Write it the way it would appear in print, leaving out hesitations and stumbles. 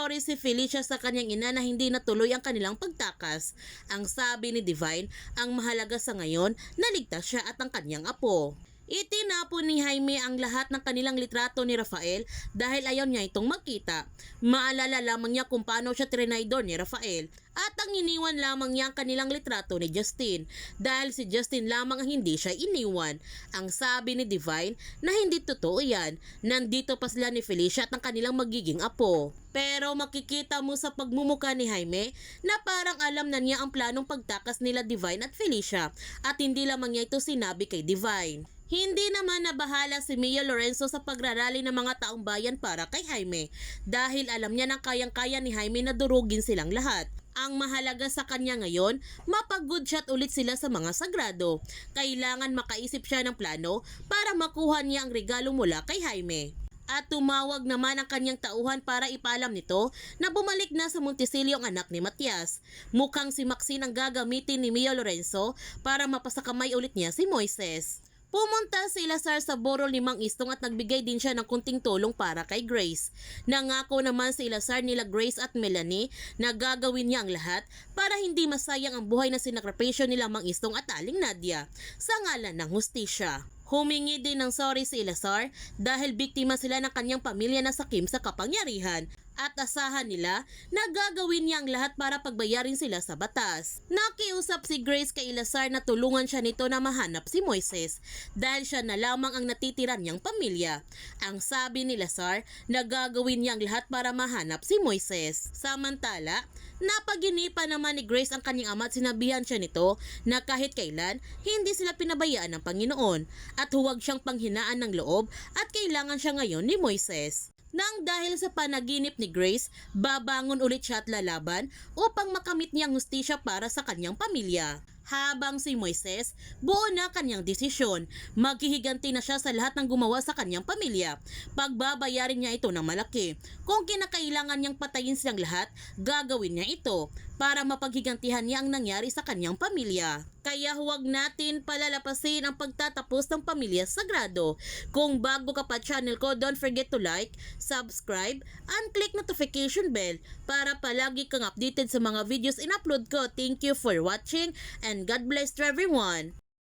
nag-sorry si Felicia sa kanyang ina na hindi natuloy ang kanilang pagtakas. Ang sabi ni Divine, ang mahalaga sa ngayon, naligtas siya at ang kanyang apo. Itinapon ni Jaime ang lahat ng kanilang litrato ni Rafael dahil ayaw niya itong makita. Maalala lamang niya kung paano siya trinaydor ni Rafael at ang iniwan lamang niya ang kanilang litrato ni Justin dahil si Justin lamang ang hindi siya iniwan. Ang sabi ni Divine na hindi totoo yan, nandito pa sila ni Felicia at ang kanilang magiging apo. Pero makikita mo sa pagmumuka ni Jaime na parang alam na niya ang planong pagtakas nila Divine at Felicia at hindi lamang niya ito sinabi kay Divine. Hindi naman nabahala si Mia Lorenzo sa pagrarally ng mga taong bayan para kay Jaime dahil alam niya na kayang-kaya ni Jaime na durugin silang lahat. Ang mahalaga sa kanya ngayon, mapag-good shot ulit sila sa mga sagrado. Kailangan makaisip siya ng plano para makuha niya ang regalo mula kay Jaime. At tumawag naman ang kanyang tauhan para ipaalam nito na bumalik na sa Monticello ang anak ni Matias. Mukhang si Maxine ang gagamitin ni Mia Lorenzo para mapasakamay ulit niya si Moises. Pumunta si Lazar sa burol ni Mang Istong at nagbigay din siya ng kunting tulong para kay Grace. Nangako naman si Lazar nila Grace at Melanie na gagawin niya ang lahat para hindi masayang ang buhay na sinakripisyo nila Mang Istong at Aling Nadia sa ngalan ng hustisya. Humingi din ng sorry si Lazar dahil biktima sila ng kanyang pamilya na sakim sa kapangyarihan at asahan nila na gagawin niya ang lahat para pagbayarin sila sa batas. Nakiusap si Grace kay Lazar na tulungan siya nito na mahanap si Moises dahil siya na lamang ang natitira niyang pamilya. Ang sabi ni Lazar na gagawin niya ang lahat para mahanap si Moises. Samantala, napaginipan naman ni Grace ang kanyang ama at sinabihan siya nito na kahit kailan hindi sila pinabayaan ng Panginoon at huwag siyang panghinaan ng loob at kailangan siya ngayon ni Moises. Nang dahil sa panaginip ni Grace, babangon ulit siya at lalaban upang makamit niya ang hustisya para sa kanyang pamilya. Habang si Moises, buo na kanyang desisyon. Maghihiganti na siya sa lahat ng gumawa sa kanyang pamilya. Pagbabayarin niya ito ng malaki. Kung kinakailangan niyang patayin silang lahat, gagawin niya ito para mapaghigantihan niya ang nangyari sa kanyang pamilya. Kaya huwag natin palalapasin ang pagtatapos ng Pamilya Sagrado. Kung bago ka pa channel ko, don't forget to like, subscribe, and click notification bell para palagi kang updated sa mga videos in-upload ko. Thank you for watching and God bless to everyone.